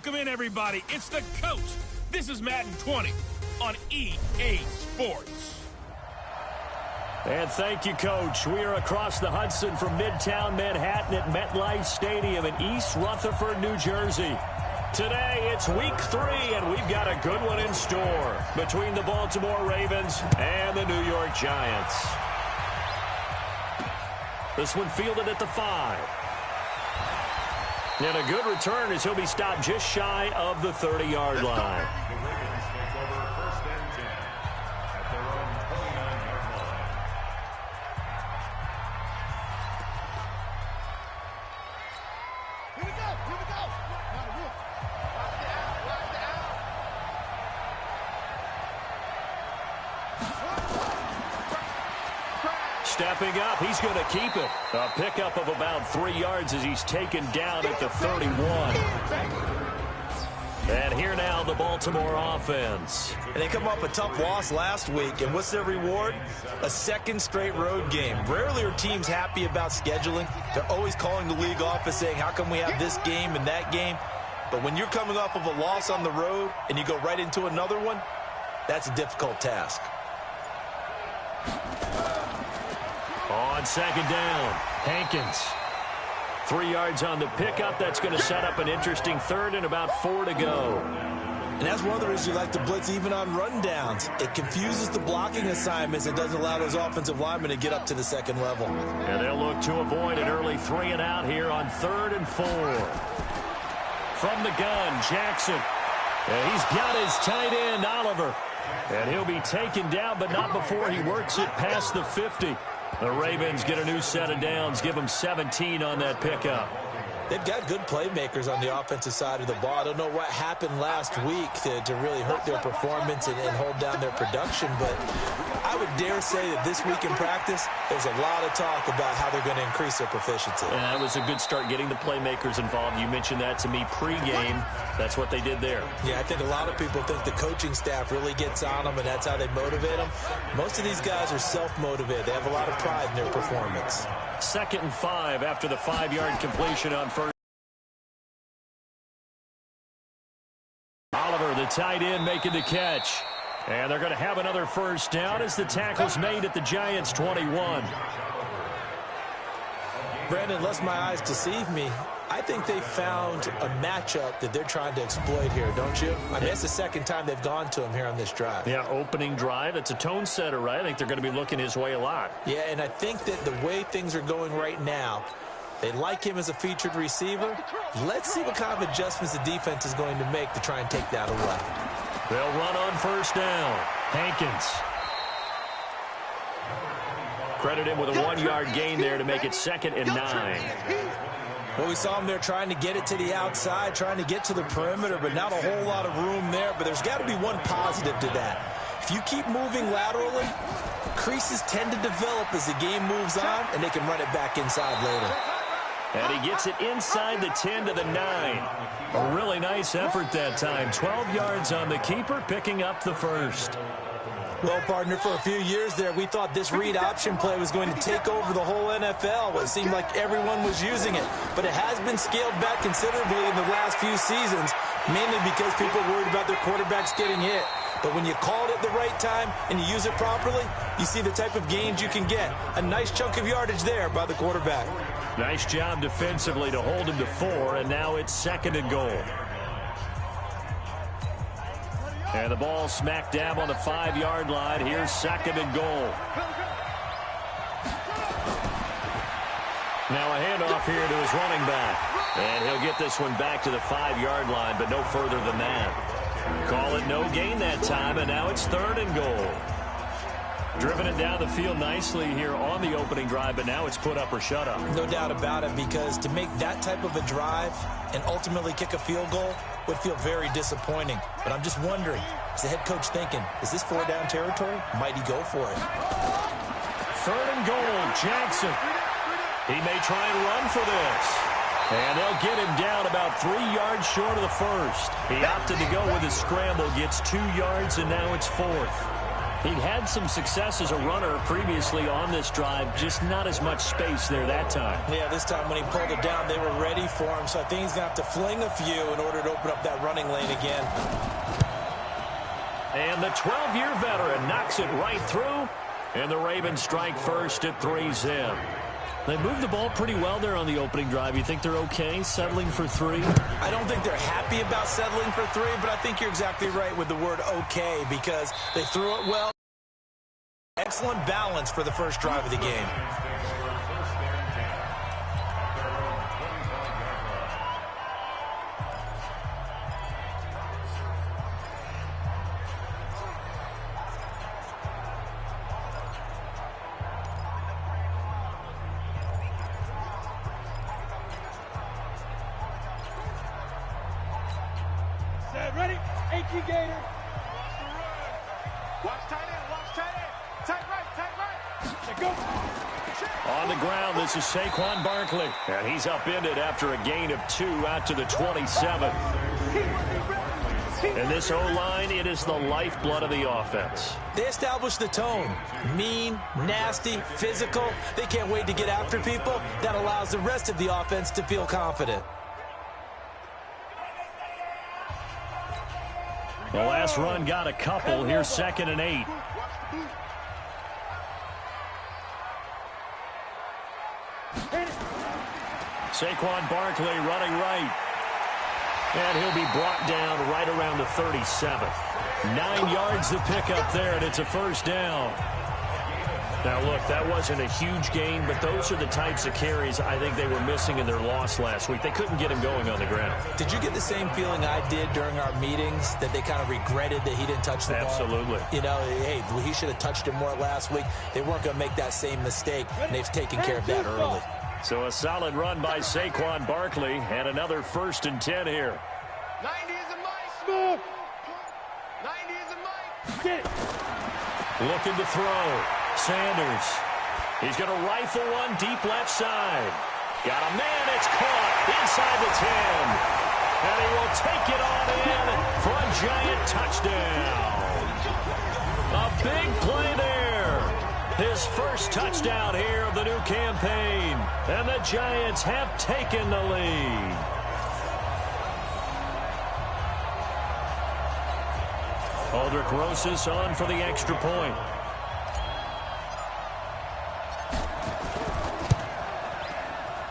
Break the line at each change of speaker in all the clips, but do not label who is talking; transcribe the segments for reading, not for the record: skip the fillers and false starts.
Welcome in, everybody. It's the coach. This is Madden 20 on EA Sports.
And thank you, Coach. We are across the Hudson from Midtown Manhattan at MetLife Stadium in East Rutherford, New Jersey. Today, it's week 3, and we've got a good one in store between the Baltimore Ravens and the New York Giants. This one fielded at the 5. And a good return as he'll be stopped just shy of the 30-yard line.
The Ravens take over 1st and 10 at their own 29-yard line.
Here we go. Here we go. Watch it out. Watch it out.
Stepping up, he's going to keep it. A pickup of about 3 yards as he's taken down at the 31. And here now, the Baltimore offense.
And they come off a tough loss last week, and what's their reward? A second straight road game. Rarely are teams happy about scheduling. They're always calling the league office saying, how come we have this game and that game? But when you're coming off of a loss on the road and you go right into another one, that's a difficult task.
On second down, Hankins. 3 yards on the pickup. That's going to set up an interesting third and about 4 to go.
And that's one of the reasons you like to blitz even on rundowns. It confuses the blocking assignments. It doesn't allow those offensive linemen to get up to the second level.
And they'll look to avoid an early 3 and out here on 3rd and 4. From the gun, Jackson. And he's got his tight end, Oliver. And he'll be taken down, but not before he works it past the 50. The Ravens get a new set of downs, give them 17 on that pickup.
They've got good playmakers on the offensive side of the ball. I don't know what happened last week to really hurt their performance and hold down their production, but I would dare say that this week in practice, there's a lot of talk about how they're going to increase their proficiency.
And that was a good start getting the playmakers involved. You mentioned that to me pregame. That's what they did there.
Yeah, I think a lot of people think the coaching staff really gets on them, and that's how they motivate them. Most of these guys are self-motivated. They have a lot of pride in their performance.
2nd and 5 after the 5-yard completion on first. Oliver, the tight end, making the catch. And they're going to have another first down as the tackle's made at the Giants' 21.
Brandon, unless my eyes deceive me, I think they found a matchup that they're trying to exploit here, don't you? I mean, it's the second time they've gone to him here on this drive.
Yeah, opening drive. It's a tone setter, right? I think they're going to be looking his way a lot.
Yeah, and I think that the way things are going right now, they like him as a featured receiver. Let's see what kind of adjustments the defense is going to make to try and take that away.
They'll run on first down. Hankins. Credit him with a 1-yard gain there to make it 2nd and 9.
Well, we saw him there trying to get it to the outside, trying to get to the perimeter, but not a whole lot of room there. But there's got to be one positive to that. If you keep moving laterally, creases tend to develop as the game moves on, and they can run it back inside later.
And he gets it inside the 10 to the 9. A really nice effort that time. 12 yards on the keeper, picking up the first.
Well, partner, for a few years there, we thought this read option play was going to take over the whole NFL. It seemed like everyone was using it. But it has been scaled back considerably in the last few seasons, mainly because people are worried about their quarterbacks getting hit. But when you call it at the right time and you use it properly, you see the type of gains you can get. A nice chunk of yardage there by the quarterback.
Nice job defensively to hold him to 4, and now it's 2nd and goal. And the ball smack dab on the 5-yard line. Here's 2nd and goal. Now a handoff here to his running back. And he'll get this one back to the 5-yard line, but no further than that. Call it no gain that time, and now it's 3rd and goal. Driven it down the field nicely here on the opening drive, but now it's put up or shut up.
No doubt about it, because to make that type of a drive and ultimately kick a field goal would feel very disappointing. But I'm just wondering, is the head coach thinking, is this 4-down territory? Might he go for it?
3rd and goal, Jackson. He may try and run for this. And they'll get him down about 3 yards short of the first. He opted to go with his scramble, gets 2 yards, and now it's 4th. He'd had some success as a runner previously on this drive, just not as much space there that time.
Yeah, this time when he pulled it down, they were ready for him, so I think he's going to have to fling a few in order to open up that running lane again.
And the 12-year veteran knocks it right through, and the Ravens strike first at 3-zip. They moved the ball pretty well there on the opening drive. You think they're okay settling for 3?
I don't think they're happy about settling for 3, but I think you're exactly right with the word okay because they threw it well. Excellent balance for the first drive of the game.
Ready? 18 Gator. Watch tight end. Watch tight end. Tight right. Tight right. Go.
On the ground, this is Saquon Barkley. And he's upended after a gain of 2 out to the 27. And this O-line, it is the lifeblood of the offense.
They established the tone. Mean, nasty, physical. They can't wait to get after people. That allows the rest of the offense to feel confident.
The last run got a couple. Here's 2nd and 8. Saquon Barkley running right. And he'll be brought down right around the 37. 9 yards to pick up there, and it's a first down. Now, look, that wasn't a huge gain, but those are the types of carries I think they were missing in their loss last week. They couldn't get him going on the ground.
Did you get the same feeling I did during our meetings, that they kind of regretted that he didn't touch the ball?
Absolutely.
You know, hey, he should have touched it more last week. They weren't going to make that same mistake, and they've taken care of that early.
So a solid run by Saquon Barkley, and another 1st and 10 here.
90 is a mic. Smooth. 90 is a mic. Get it.
Looking to throw. Sanders. He's going to rifle one deep left side. Got a man. It's caught inside the 10. And he will take it on in for a giant touchdown. A big play there. His first touchdown here of the new campaign. And the Giants have taken the lead. Aldrich Rosas on for the extra point.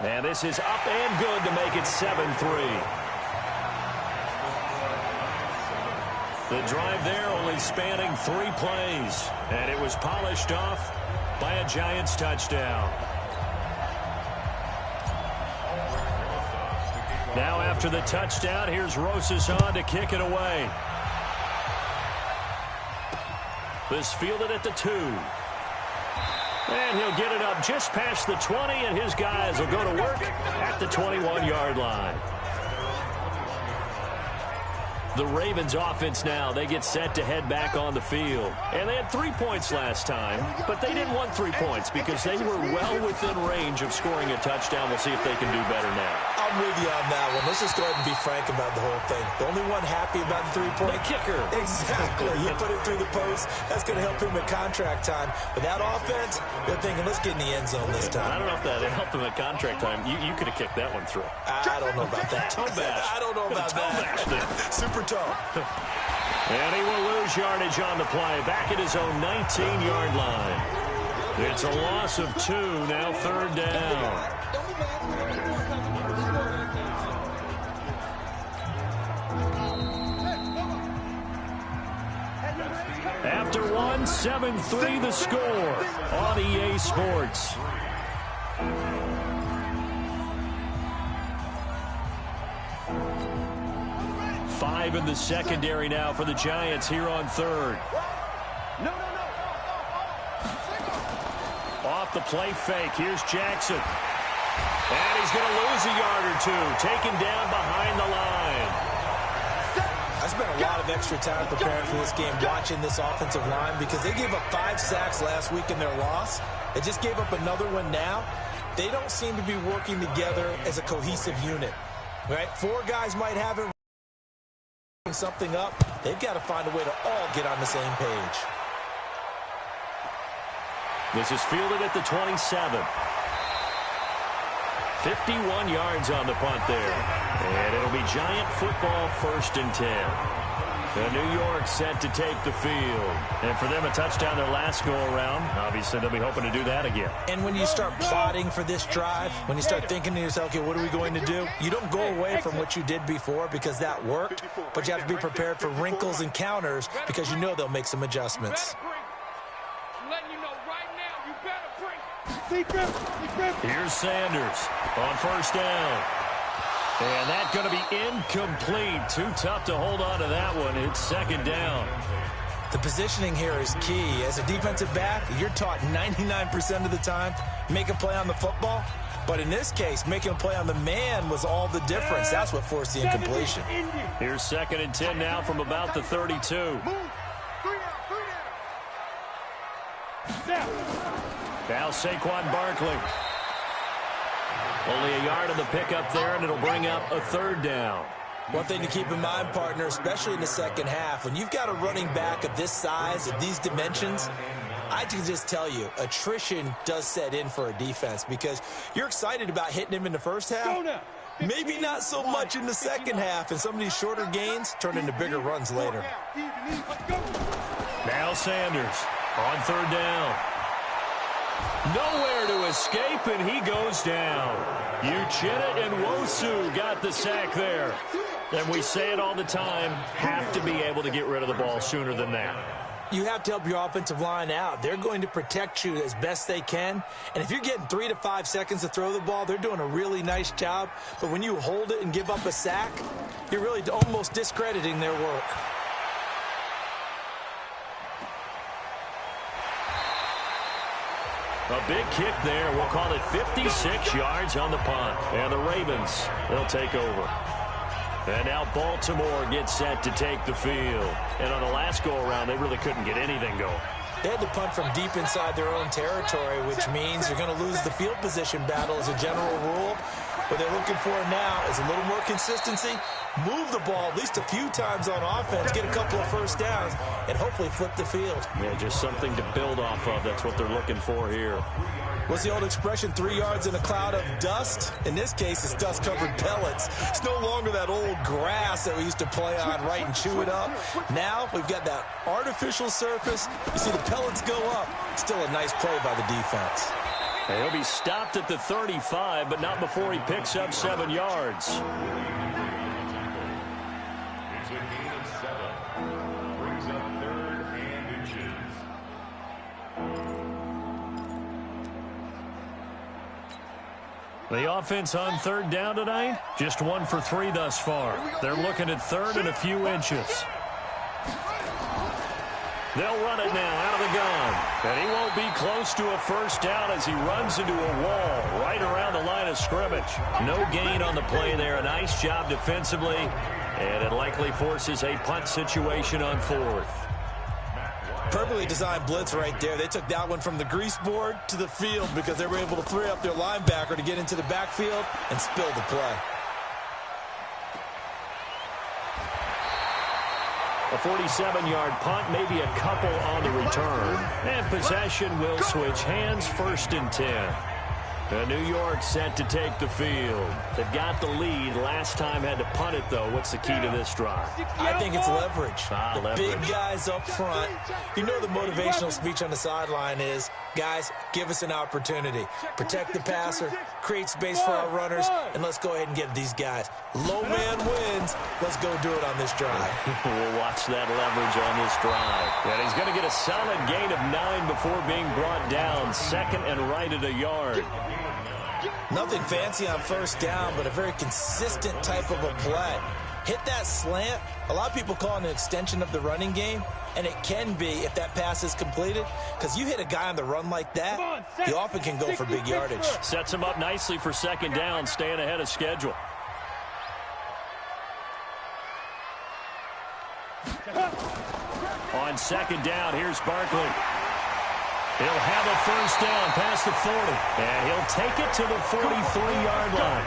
And this is up and good to make it 7-3. The drive there only spanning 3 plays. And it was polished off by a Giants touchdown. Now after the touchdown, here's Rosas on to kick it away. This fielded at the 2. And he'll get it up just past the 20, and his guys will go to work at the 21-yard line. The Ravens offense now, they get set to head back on the field. And they had 3 points last time, but they didn't want 3 points because they were well within range of scoring a touchdown. We'll see if they can do better now.
I'm with you on that one. Let's just go ahead and be frank about the whole thing. The only one happy about the 3-point.
The kicker.
Exactly. You put it through the post. That's going to help him at contract time. But that offense, they're thinking, let's get in the end zone this time.
I don't know if that helped him at contract time. You could have kicked that one through.
I don't know about that. I don't know about that. Super tall.
And he will lose yardage on the play. Back at his own 19-yard line. It's a loss of 2, now 3rd down. After 1, 7-3 the score on EA Sports. Five in the secondary now for the Giants here on 3rd. Off the play fake. Here's Jackson. And he's going to lose a yard or 2. Taken down behind the line.
I spent a lot of extra time preparing for this game, watching this offensive line, because they gave up 5 sacks last week in their loss. They just gave up another one now. They don't seem to be working together as a cohesive unit. Right? 4 guys might have it. Something up, they've got to find a way to all get on the same page.
This is fielded at the 27. 51 yards on the punt there. And it'll be Giant football, 1st and 10. New York set to take the field. And for them, a touchdown their last go-around. Obviously, they'll be hoping to do that again.
And when you start plotting for this drive, when you start thinking to yourself, okay, what are we going to do? You don't go away from what you did before because that worked, but you have to be prepared for wrinkles and counters because you know they'll make some adjustments.
Here's Sanders on 1st down. And that's going to be incomplete. Too tough to hold on to that one. It's 2nd down.
The positioning here is key. As a defensive back, you're taught 99% of the time, make a play on the football. But in this case, making a play on the man was all the difference. That's what forced the incompletion.
Here's 2nd and 10 now from about the 32. Now Saquon Barkley. Only a yard on the pickup there, and it'll bring up a 3rd down.
One thing to keep in mind, partner, especially in the second half, when you've got a running back of this size, of these dimensions, I can just tell you, attrition does set in for a defense because you're excited about hitting him in the first half. Maybe not so much in the second half, and some of these shorter gains turn into bigger runs later.
Now Sanders on 3rd down. Nowhere to escape, and he goes down. Uchenna and Nwosu got the sack there. And we say it all the time, have to be able to get rid of the ball sooner than that.
You have to help your offensive line out. They're going to protect you as best they can. And if you're getting 3 to 5 seconds to throw the ball, they're doing a really nice job. But when you hold it and give up a sack, you're really almost discrediting their work.
A big kick there. We'll call it 56 yards on the punt. And the Ravens, they'll take over. And now Baltimore gets set to take the field. And on the last go-around, they really couldn't get anything going.
They had to punt from deep inside their own territory, which means you're going to lose the field position battle as a general rule. What they're looking for now is a little more consistency, move the ball at least a few times on offense, get a couple of first downs, and hopefully flip the field.
Yeah, just something to build off of. That's what they're looking for here.
What's the old expression, 3 yards in a cloud of dust? In this case, it's dust-covered pellets. It's no longer that old grass that we used to play on, right, and chew it up. Now we've got that artificial surface. You see the pellets go up. Still a nice play by the defense.
And he'll be stopped at the 35, but not before he picks up 7 yards.
It's a gain of 7. Brings up 3rd and inches.
The offense on 3rd down tonight, just 1 for 3 thus far. They're looking at 3rd and a few inches. They'll run it now out of the gun. And he won't be close to a first down as he runs into a wall right around the line of scrimmage. No gain on the play there. A nice job defensively. And it likely forces a punt situation on 4th.
Perfectly designed blitz right there. They took that one from the grease board to the field because they were able to free up their linebacker to get into the backfield and spill the play.
A 47-yard punt, maybe a couple on the return. And possession will switch hands, 1st and 10. New York set to take the field. They've got the lead. Last time had to punt it, though. What's the key to this drive?
I think it's leverage.
Leverage.
Big guys up front. You know the motivational speech on the sideline is, guys, give us an opportunity. Protect the passer, create space for our runners, and let's go ahead and get these guys. Low man wins. Let's go do it on this drive.
We'll watch that leverage on this drive. And he's going to get a solid gain of 9 before being brought down. 2nd and right at a yard.
Nothing fancy on first down, but a very consistent type of a play. Hit that slant. A lot of people call it an extension of the running game, and it can be if that pass is completed, because you hit a guy on the run like that, you often can go for big yardage.
Sets him up nicely for 2nd down, staying ahead of schedule. On 2nd down, here's Barkley. He'll have a first down past the 40, and he'll take it to the 43-yard line.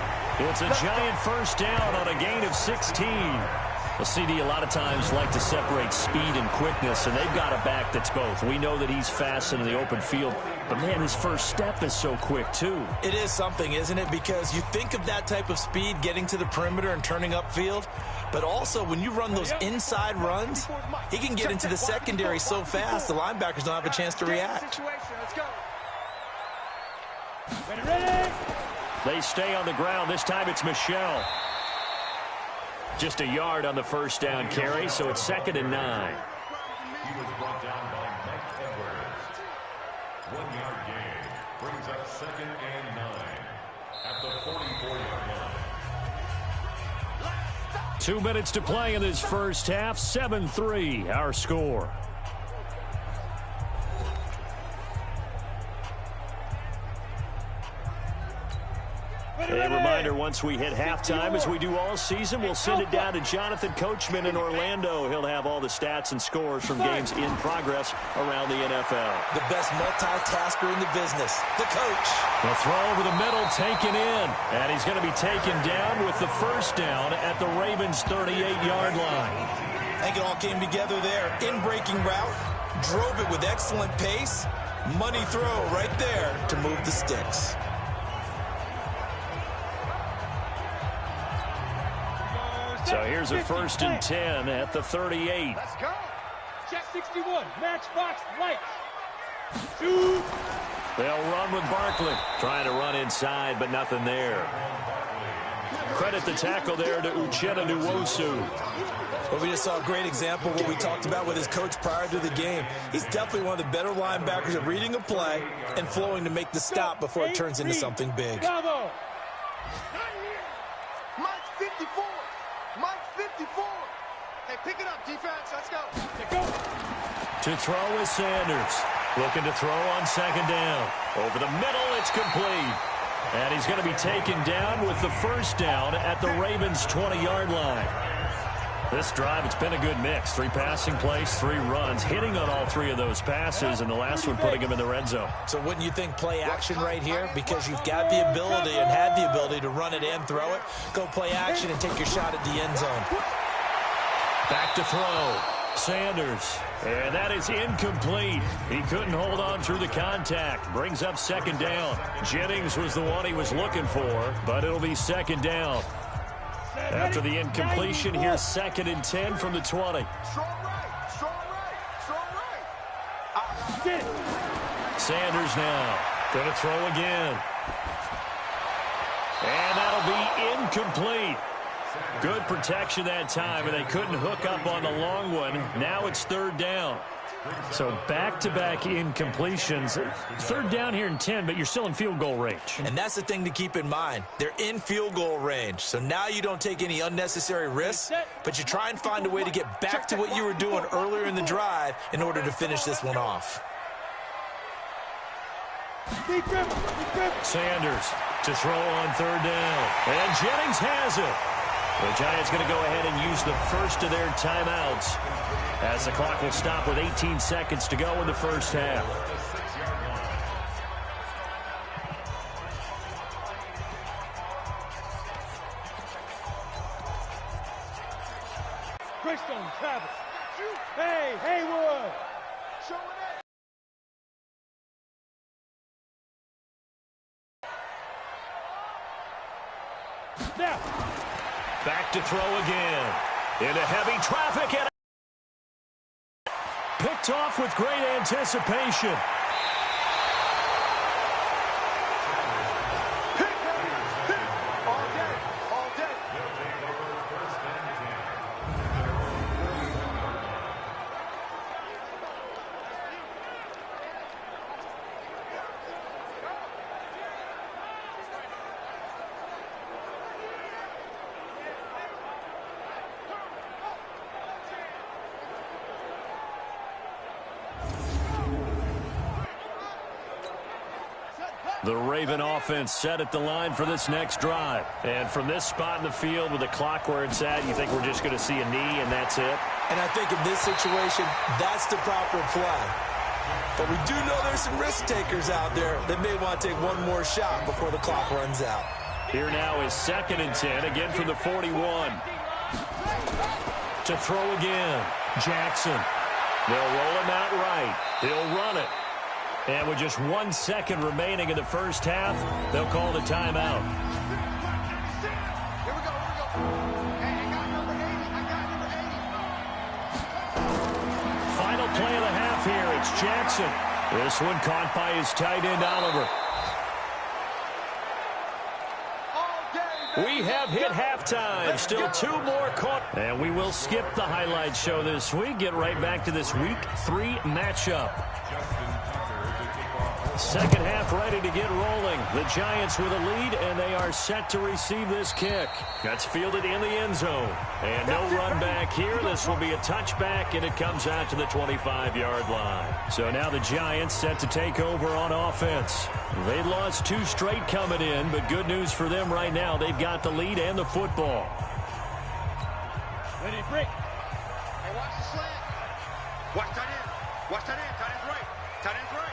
It's a Giant first down on a gain of 16. Well, CD, a lot of times like to separate speed and quickness, and they've got a back that's both. We know that he's fast in the open field, but, man, his first step is so quick, too.
It is something, isn't it? Because you think of that type of speed getting to the perimeter and turning upfield, but also when you run those inside runs, he can get into the secondary so fast the linebackers don't have a chance to react.
They stay on the ground. This time it's Michelle. Just a yard on the first down carry, so it's 2nd and 9.
He was brought down by Mike Edwards. 1-yard gain brings up 2nd and 9 at the 44-yard line.
2 minutes to play in this first half. 7-3, our score. A reminder, once we hit halftime, as we do all season, we'll send it down to Jonathan Coachman in Orlando. He'll have all the stats and scores from games in progress around the NFL.
The best multitasker in the business, the coach.
The throw over the middle taken in, and he's going to be taken down with the first down at the Ravens' 38-yard line.
I think it all came together there. In-breaking route, drove it with excellent pace. Money throw right there to move the sticks.
So here's a 1st and 10 at the 38.
Let's go.
Check 61. Matchbox lights. Shoot.
They'll run with Barkley. Trying to run inside, but nothing there. Credit the tackle there to Uchenna Nwosu.
Well, we just saw a great example of what we talked about with his coach prior to the game. He's definitely one of the better linebackers at reading a play and flowing to make the stop before it turns into something big.
Bravo.
Mike 54. Mike 54. Hey, pick it up, defense. Let's go.
To throw is Sanders. Looking to throw on 2nd down. Over the middle, it's complete. And he's going to be taken down with the first down at the Ravens' 20-yard line. This drive, it's been a good mix. 3 passing plays, 3 runs, hitting on all 3 of those passes, and the last one putting him in the red zone.
So wouldn't you think play action right here? Because you've got the ability and had the ability to run it and throw it. Go play action and take your shot at the end zone.
Back to throw. Sanders. And that is incomplete. He couldn't hold on through the contact. Brings up 2nd down. Jennings was the one he was looking for, but it'll be 2nd down. After the incompletion, here's 2nd and 10 from the 20.
Strong right. Strong right. Strong right.
Sanders now. Going to throw again. And that'll be incomplete. Good protection that time, and they couldn't hook up on the long one. Now it's 3rd down. So back-to-back incompletions. 3rd down here in 10, but you're still in field goal range.
And that's the thing to keep in mind. They're in field goal range. So now you don't take any unnecessary risks, but you try and find a way to get back to what you were doing earlier in the drive in order to finish this one off.
Sanders to throw on 3rd down. And Jennings has it. The Giants going to go ahead and use the first of their timeouts as the clock will stop with 18 seconds to go in the first half.
Greystone, Travis. Hey, Haywood.
Showing it.
Snap.
Back to throw again. Into heavy traffic and picked off with great anticipation.
All day. All day.
The Raven offense set at the line for this next drive. And from this spot in the field with the clock where it's at, you think we're just going to see a knee and that's it?
And I think in this situation, that's the proper play. But we do know there's some risk takers out there that may want to take one more shot before the clock runs out.
Here now is 2nd and 10, again from the 41. To throw again. Jackson. They'll roll him out right. He'll run it. And with just 1 second remaining in the first half, they'll call the timeout.
Here we go. Hey, I got number 80.
Final play of the half here. It's Jackson. This one caught by his tight end, Oliver. We have hit halftime. Still 2 more caught. And we will skip the highlight show this week. Get right back to this Week 3 matchup. Second half ready to get rolling. The Giants with a lead, and they are set to receive this kick. That's fielded in the end zone. And no run back here. This will be a touchback, and it comes out to the 25-yard line. So now the Giants set to take over on offense. They lost 2 straight coming in, but good news for them right now. They've got the lead and the football.
Ready, break.
Hey, watch the slant. Watch that end. Watch that end. Tight end's right. Tight end's right.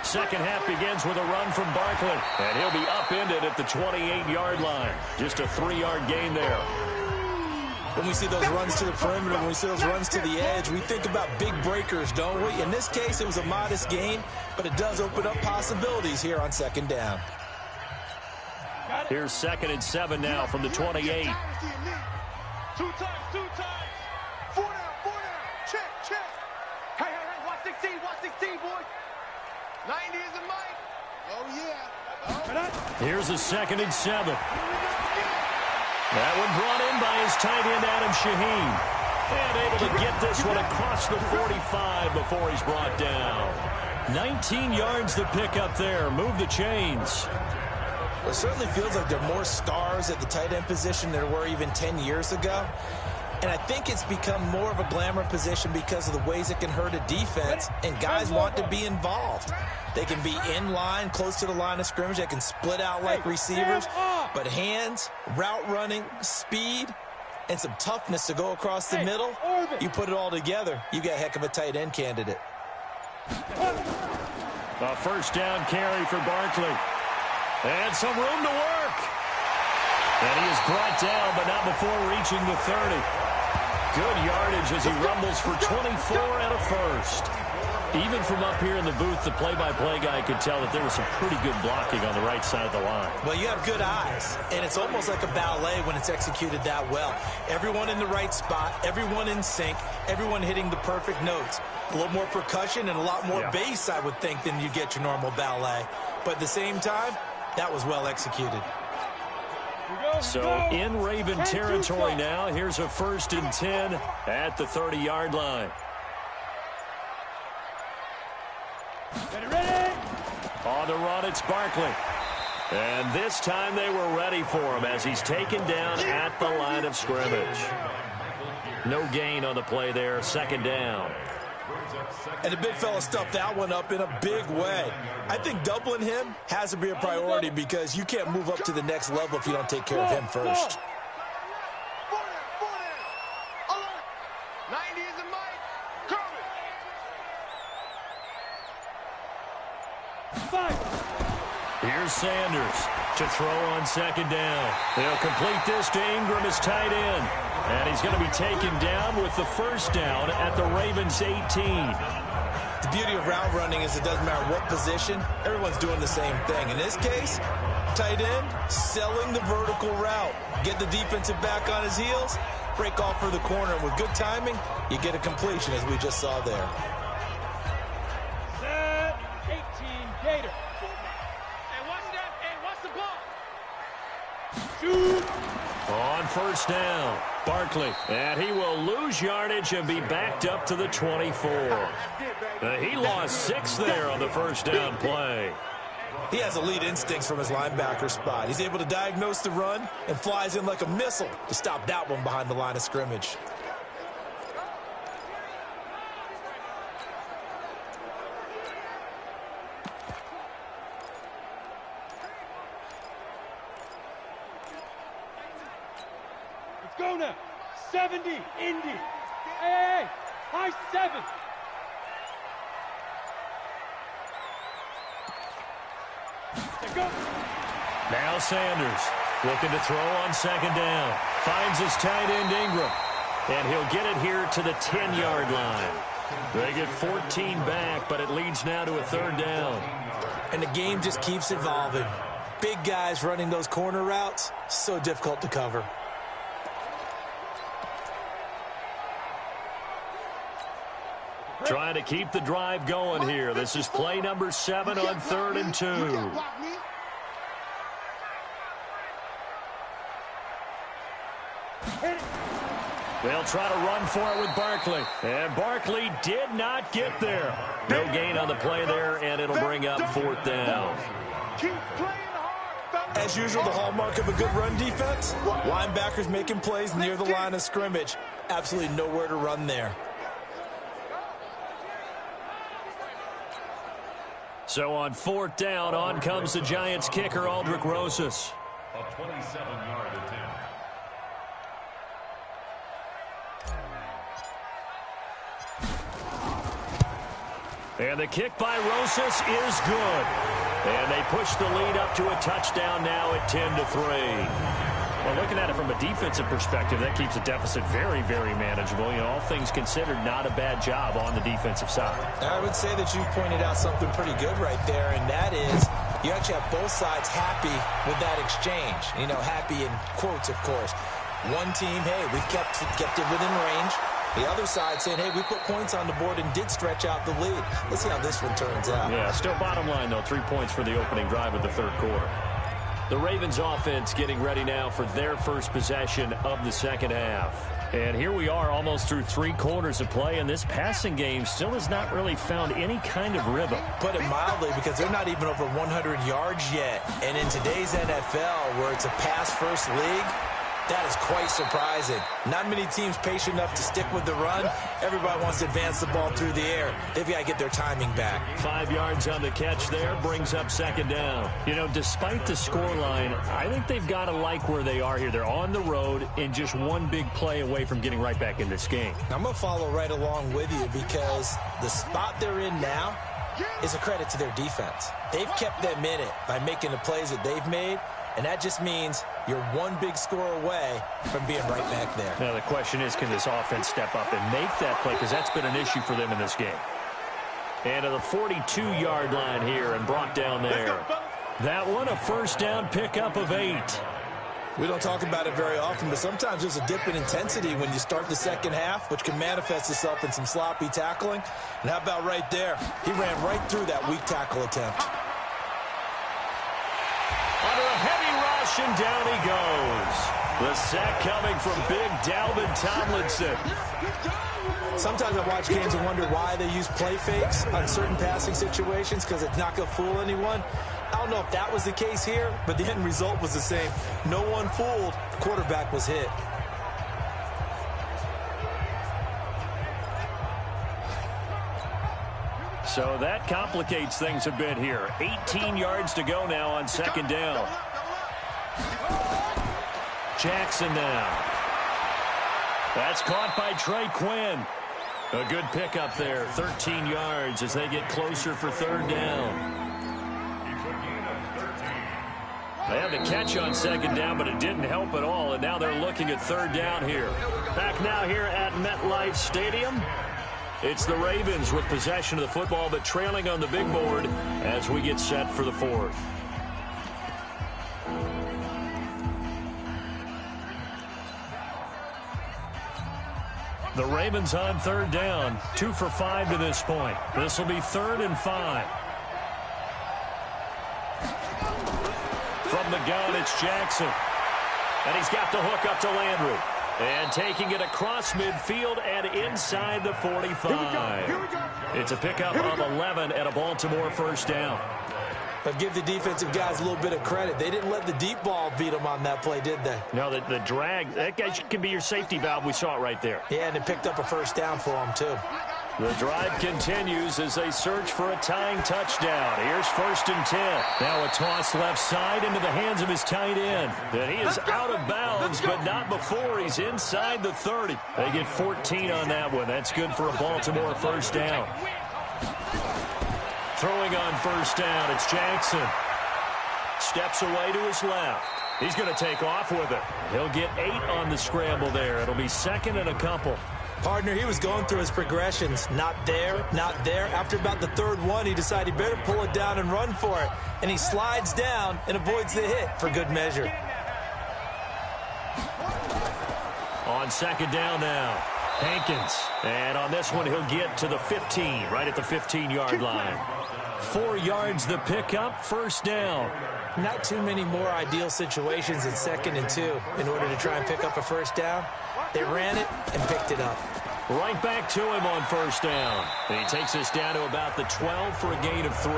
Second half begins with a run from Barkley, and he'll be upended at the 28-yard line. Just a 3-yard gain there.
When we see those runs to the perimeter, when we see those runs to the edge, we think about big breakers, don't we? In this case, it was a modest gain, but it does open up possibilities here on second down.
Here's 2nd and 7 now from the 28.
2 times. 4 down. Check. Hey, watch 16, boys. 90 is the mic. Oh, yeah.
Here's a 2nd and 7. That one brought in by his tight end, Adam Shaheen. And able to get this one across the 45 before he's brought down. 19 yards to pick up there. Move the chains.
Well, it certainly feels like there are more stars at the tight end position than there were even 10 years ago. And I think it's become more of a glamour position because of the ways it can hurt a defense, and guys want to be involved. They can be in line, close to the line of scrimmage. They can split out like receivers. But hands, route running, speed, and some toughness to go across the middle, you put it all together, you got a heck of a tight end candidate.
A first down carry for Barkley. And some room to work. And he is brought down, but not before reaching the 30. Good yardage as he rumbles for 24 and a first. Even from up here in the booth, the play-by-play guy could tell that there was some pretty good blocking on the right side of the line.
Well, you have good eyes, and it's almost like a ballet when it's executed that well. Everyone in the right spot, everyone in sync, everyone hitting the perfect notes. A little more percussion and a lot more bass, I would think, than you get your normal ballet. But at the same time, that was well executed.
So in Raven territory now, here's a 1st and 10 at the 30-yard line.
Ready.
On the run, it's Barkley. And this time they were ready for him as he's taken down at the line of scrimmage. No gain on the play there, 2nd down.
And the big fella stuffed that one up in a big way. I think doubling him has to be a priority because you can't move up to the next level if you don't take care of him first.
90 is the mic.
Here's Sanders to throw on 2nd down. They'll complete this to Ingram, his tight end. And he's going to be taken down with the first down at the Ravens' 18.
The beauty of route running is it doesn't matter what position, everyone's doing the same thing. In this case, tight end selling the vertical route. Get the defensive back on his heels, break off for the corner. And with good timing, you get a completion as we just saw there.
Set 18 Gator. Hey, watch that. Hey, watch the ball. Shoot.
On 1st down, Barkley. And he will lose yardage and be backed up to the 24. He lost 6 there on the 1st down play.
He has elite instincts from his linebacker spot. He's able to diagnose the run and flies in like a missile to stop that one behind the line of scrimmage.
Let's go now. 70, Indy. Hey, high 7.
Now Sanders Looking to throw on second down. Finds his tight end, Ingram. And he'll get it here to the 10-yard line. They get 14 back, but it leads now to a third down.
And the game just keeps evolving. Big guys running those corner routes, so difficult to cover.
Trying to keep the drive going here. This is play number 7 on 3rd and 2. They'll try to run for it with Barkley. And Barkley did not get there. No gain on the play there, and it'll bring up 4th down.
As usual, the hallmark of a good run defense, linebackers making plays near the line of scrimmage. Absolutely nowhere to run there.
So on 4th down, on comes the Giants kicker, Aldrick Rosas.
A 27-yard attempt.
And the kick by Rosas is good. And they push the lead up to a touchdown now at 10-3. Well, looking at it from a defensive perspective, that keeps the deficit very, very manageable. You know, all things considered, not a bad job on the defensive side.
I would say that you've pointed out something pretty good right there, and that is you actually have both sides happy with that exchange. You know, happy in quotes, of course. One team, hey, we've kept it within range. The other side saying, hey, we put points on the board and did stretch out the lead. Let's see how this one turns out.
Yeah, still bottom line, though, 3 points for the opening drive of the 3rd quarter. The Ravens offense getting ready now for their first possession of the 2nd half. And here we are almost through 3 quarters of play, and this passing game still has not really found any kind of rhythm.
Put it mildly, because they're not even over 100 yards yet. And in today's NFL, where it's a pass-first league, that is quite surprising. Not many teams patient enough to stick with the run. Everybody wants to advance the ball through the air. They've got to get their timing back.
5 yards on the catch there, brings up 2nd down. You know, despite the scoreline, I think they've got to like where they are here. They're on the road and just one big play away from getting right back in this game.
I'm going to follow right along with you, because the spot they're in now is a credit to their defense. They've kept them in it by making the plays that they've made. And that just means you're one big score away from being right back there.
Now, the question is, can this offense step up and make that play? Because that's been an issue for them in this game. And to the 42-yard line here and brought down there. That one, a 1st down pickup of 8.
We don't talk about it very often, but sometimes there's a dip in intensity when you start the 2nd half, which can manifest itself in some sloppy tackling. And how about right there? He ran right through that weak tackle attempt.
Under a heavy rush, and down he goes. The sack coming from big Dalvin Tomlinson.
Sometimes I watch games and wonder why they use play fakes on certain passing situations, because it's not going to fool anyone. I don't know if that was the case here, but the end result was the same. No one fooled. The quarterback was hit.
So that complicates things a bit here. 18 yards to go now on 2nd down. Jackson now. That's caught by Trey Quinn. A good pickup there. 13 yards as they get closer for 3rd down. They had the catch on 2nd down, but it didn't help at all, and now they're looking at 3rd down here. Back now here at MetLife Stadium. It's the Ravens with possession of the football, but trailing on the big board as we get set for the 4th. The Ravens on 3rd down, 2 for 5 to this point. This will be 3rd and 5. From the gun, it's Jackson. And he's got the hook up to Landry. And taking it across midfield and inside the 45. It's a pickup of 11 and a Baltimore 1st down.
But give the defensive guys a little bit of credit. They didn't let the deep ball beat them on that play, did they?
No, the drag, that guy can be your safety valve. We saw it right there.
Yeah, and it picked up a 1st down for them, too.
The drive continues as they search for a tying touchdown. Here's 1st and 10. Now a toss left side into the hands of his tight end. And he is out of bounds, but not before he's inside the 30. They get 14 on that one. That's good for a Baltimore 1st down. Throwing on 1st down, it's Jackson. Steps away to his left. He's going to take off with it. He'll get 8 on the scramble there. It'll be second and a couple.
Partner, he was going through his progressions. Not there, not there. After about the third one, he decided he better pull it down and run for it. And he slides down and avoids the hit for good measure.
On second down now, Hankins. And on this one, he'll get to the 15, right at the 15-yard line. 4 yards the pickup, first down.
Not too many more ideal situations in 2nd and 2 in order to try and pick up a first down. They ran it and picked it up.
Right back to him on first down. And he takes us down to about the 12 for a gain of 3.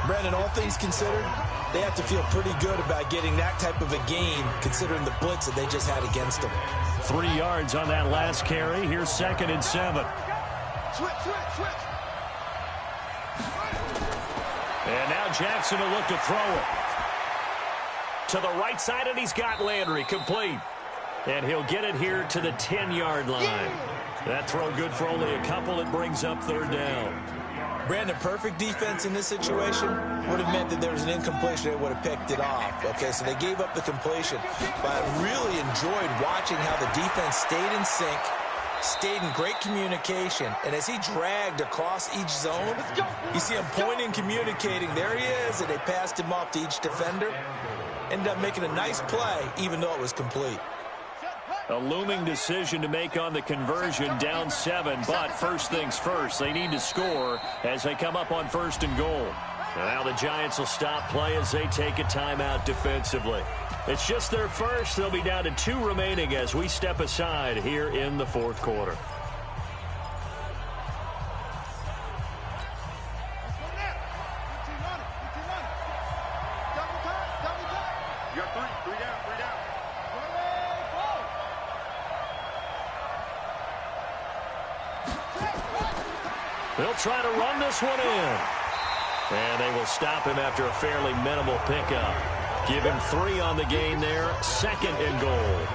Brandon, all things considered, they have to feel pretty good about getting that type of a gain considering the blitz that they just had against them.
3 yards on that last carry. Here's 2nd and 7.
Switch.
And now Jackson will look to throw it. To the right side, and he's got Landry complete. And he'll get it here to the 10-yard line. That throw good for only a couple. It brings up third down.
Brandon, perfect defense in this situation would have meant that there was an incompletion. They would have picked it off. Okay, so they gave up the completion. But I really enjoyed watching how the defense stayed in sync, stayed in great communication, and as he dragged across each zone, you see him pointing, communicating. There he is, and they passed him off to each defender. Ended up making a nice play, even though it was complete.
A looming decision to make on the conversion, down 7, but first things first, they need to score as they come up on first and goal. Now the Giants will stop play as they take a timeout defensively. It's just their first. They'll be down to 2 remaining as we step aside here in the fourth quarter.
You got 3 down.
They'll try to run this one in. And they will stop him after a fairly minimal pickup. Give him 3 on the game there, 2nd and goal.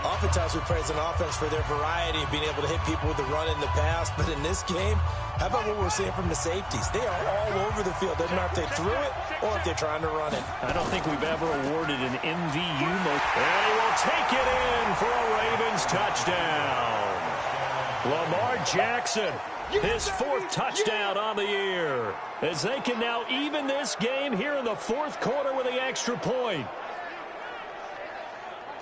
Oftentimes we praise an offense for their variety of being able to hit people with the run in the past, but in this game, how about what we're seeing from the safeties? They are all over the field. Doesn't matter if they threw it or if they're trying to run it.
I don't think we've ever awarded an MVU. And he will take it in for a Ravens touchdown. Lamar Jackson, his 4th touchdown on the year, as they can now even this game here in the fourth quarter with the extra point.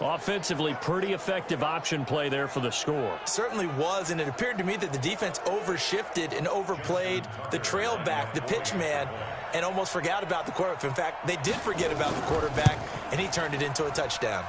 Offensively, pretty effective option play there for the score.
Certainly was, and it appeared to me that the defense overshifted and overplayed the trail back, the pitch man, and almost forgot about the quarterback. In fact, they did forget about the quarterback, and he turned it into a touchdown.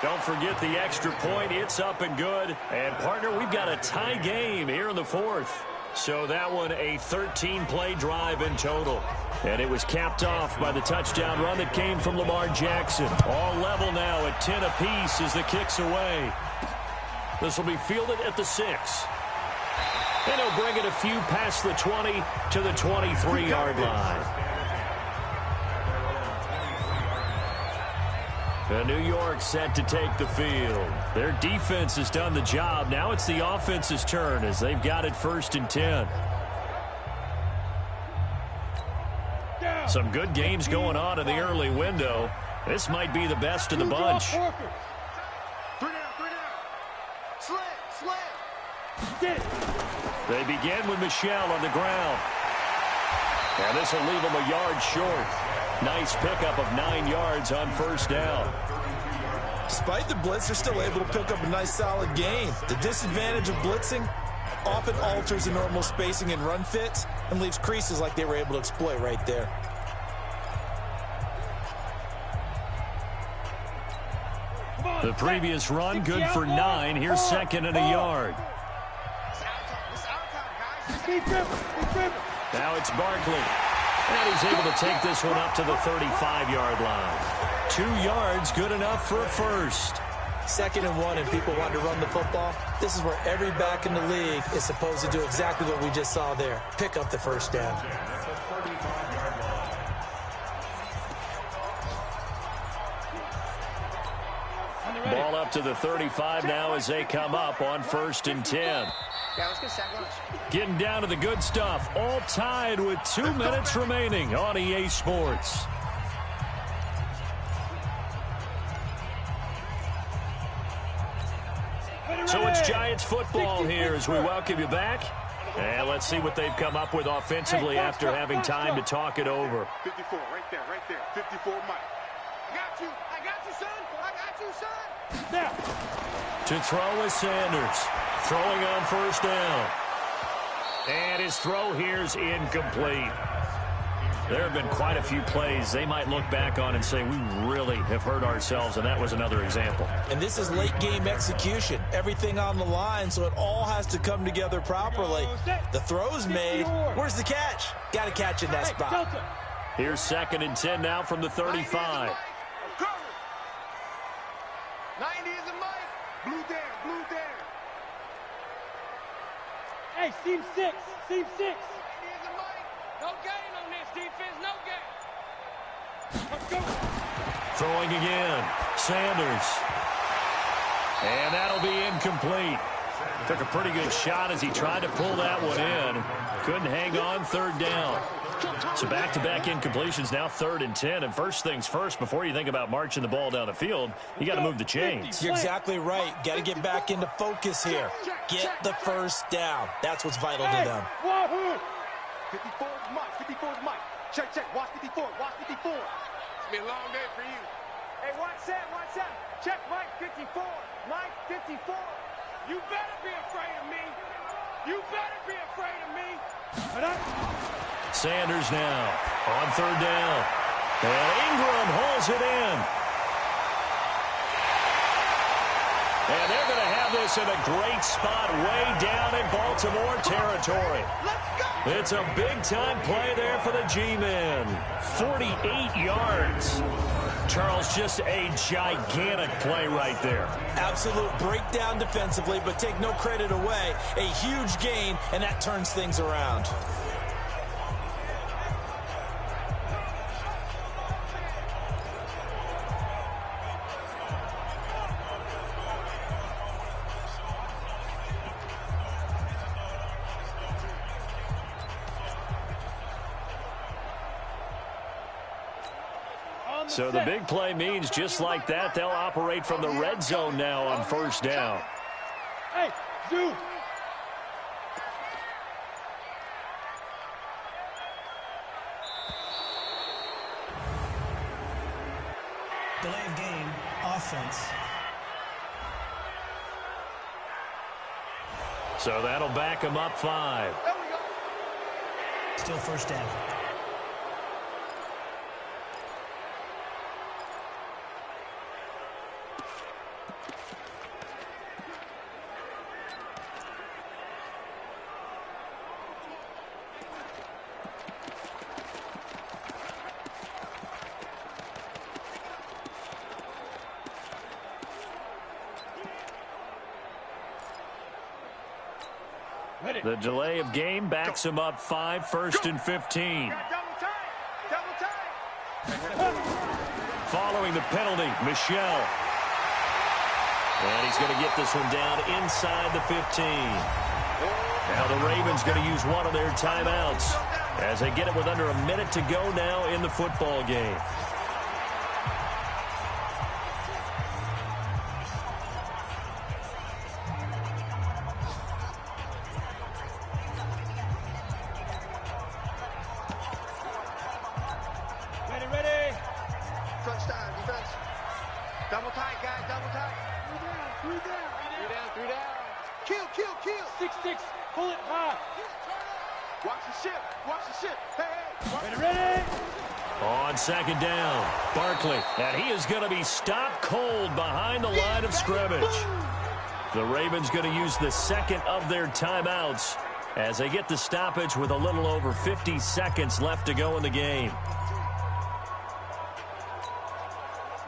Don't forget the extra point. It's up and good. And, partner, we've got a tie game here in the fourth. So that one a 13-play drive in total. And it was capped off by the touchdown run that came from Lamar Jackson. All level now at 10 apiece as the kick's away. This will be fielded at the 6. And he'll bring it a few past the 20 to the 23-yard line. And New York set to take the field. Their defense has done the job. Now it's the offense's turn as they've got it 1st and 10. Some good games going on in the early window. This might be the best of the bunch.
3 down. Slant.
They begin with Michel on the ground. And this will leave him a yard short. Nice pickup of 9 yards on first down.
Despite the blitz, they're still able to pick up a nice solid gain. The disadvantage of blitzing often alters the normal spacing and run fits and leaves creases like they were able to exploit right there.
The previous run good for 9. Here's 2nd and a yard. Now it's Barkley. And he's able to take this one up to the 35-yard line. 2 yards, good enough for a first.
2nd and 1, and people want to run the football. This is where every back in the league is supposed to do exactly what we just saw there. Pick up the first down.
Ball up to the 35 now as they come up on 1st and 10. Getting down to the good stuff. All tied with 2 minutes remaining on EA Sports. So it's Giants football here as we welcome you back. And let's see what they've come up with offensively after having time to talk it over.
54, right there, 54, Mike. I got you, son. I got you, son.
Now.
To throw is Sanders. Throwing on first down. And his throw here's incomplete. There have been quite a few plays they might look back on and say, we really have hurt ourselves, and that was another example.
And this is late-game execution. Everything on the line, so it all has to come together properly. The throw's made. Where's the catch? Got to catch in that spot.
Here's 2nd and 10 now from the 35.
90 is a Mike. Blue down.
Hey, seam 6.
90 is a Mike. No gain on this defense, no gain.
Let's go.
Throwing again. Sanders. And that'll be incomplete. Took a pretty good shot as he tried to pull that one in. Couldn't hang on, 3rd down. So back-to-back incompletions, now 3rd and 10. And first things first, before you think about marching the ball down the field, you got to move the chains.
You're exactly right. Got to get back into focus here. Get the first down. That's what's vital to them.
54 is Mike. Check. Watch 54. It's been a long day for you. Hey, watch that. Check Mike 54. Mike 54. You better be afraid of me.
Sanders now on 3rd down. And Ingram hauls it in. And they're going to have this in a great spot way down in Baltimore territory. It's a big-time play there for the G-men. 48 yards. Charles, just a gigantic play right there.
Absolute breakdown defensively, but take no credit away. A huge gain, and that turns things around.
So the big play means just like that, they'll operate from the red zone now on 1st down.
Hey, Zoo.
Delay of game, offense.
So that'll back them up 5.
Still 1st down.
The delay of game backs him up 5, 1st and 15.
Double time.
Following the penalty, Michel. And he's going to get this one down inside the 15. Now the Ravens going to use one of their timeouts as they get it with under a minute to go now in the football game.
Double tight, guys, double tight. Three down. Kill.
6-6, pull it high.
Watch the ship. Hey.
Ready.
On 2nd down, Barkley. And he is going to be stopped cold behind the line of scrimmage. The Ravens going to use the 2nd of their timeouts as they get the stoppage with a little over 50 seconds left to go in the game.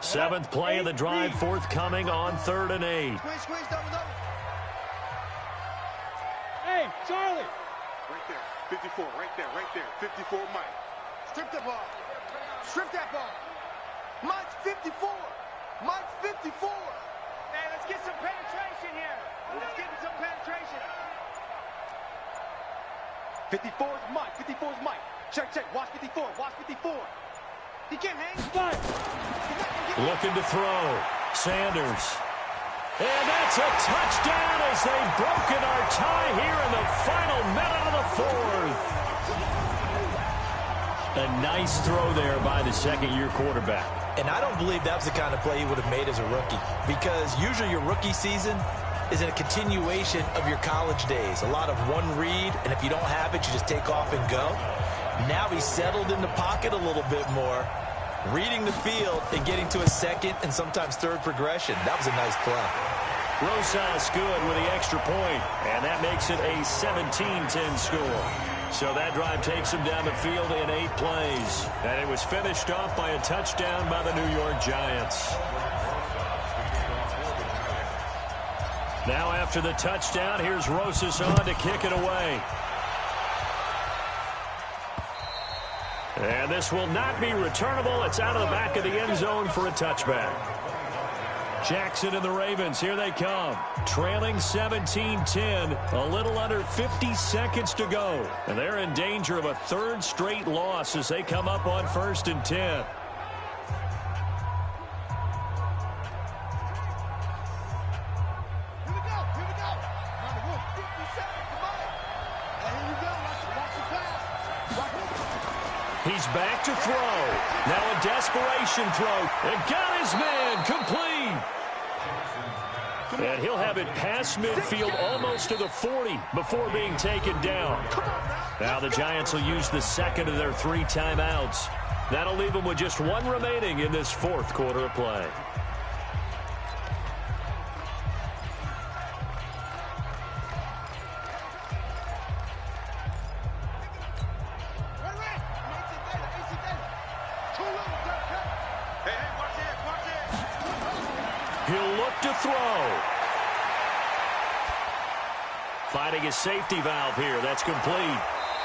7th play of the drive forthcoming on 3rd and 8.
Squeeze, double.
Hey, Charlie.
Right there, 54, right there. 54, Mike. Strip that ball. Mike's 54.
Hey, let's get some penetration here. Let's get some penetration.
54 is Mike. Check. Watch 54. He can't hang.
Five.
Looking to throw. Sanders. And that's a touchdown as they've broken our tie here in the final minute of the fourth. A nice throw there by the second-year quarterback.
And I don't believe that was the kind of play he would have made as a rookie, because usually your rookie season is in a continuation of your college days. A lot of one read, and if you don't have it, you just take off and go. Now he's settled in the pocket a little bit more, reading the field and getting to a second and sometimes third progression. That was a nice play.
Rosas good with the extra point, and that makes it a 17-10 score. So that drive takes him down the field in 8 plays. And it was finished off by a touchdown by the New York Giants. Now after the touchdown, here's Rosas on to kick it away. And this will not be returnable. It's out of the back of the end zone for a touchback. Jackson and the Ravens, here they come. Trailing 17-10, a little under 50 seconds to go. And they're in danger of a third straight loss as they come up on 1st and 10.
Here we go. Number 57, come on. And here we go. Watch the pass.
He's back to throw. Now a desperation throw. And got his man complete. And he'll have it past midfield almost to the 40 before being taken down. Now the Giants will use the second of their 3 timeouts. That'll leave them with just 1 remaining in this 4th quarter of play. He'll look to throw. Finding his safety valve here. That's complete.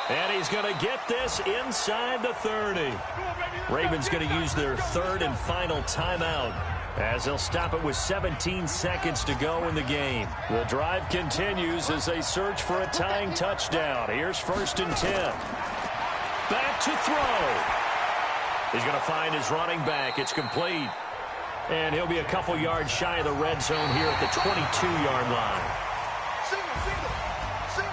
And he's going to get this inside the 30. Ravens going to use their 3rd and final timeout as they'll stop it with 17 seconds to go in the game. The drive continues as they search for a tying touchdown. Here's 1st and 10. Back to throw. He's going to find his running back. It's complete. And he'll be a couple yards shy of the red zone here at the 22-yard line.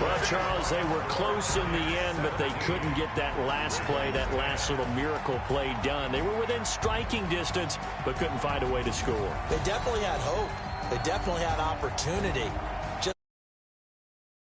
Well, Charles, they were close in the end, but they couldn't get that last play, that last little miracle play done. They were within striking distance, but couldn't find a way to score.
They definitely had hope. They definitely had opportunity.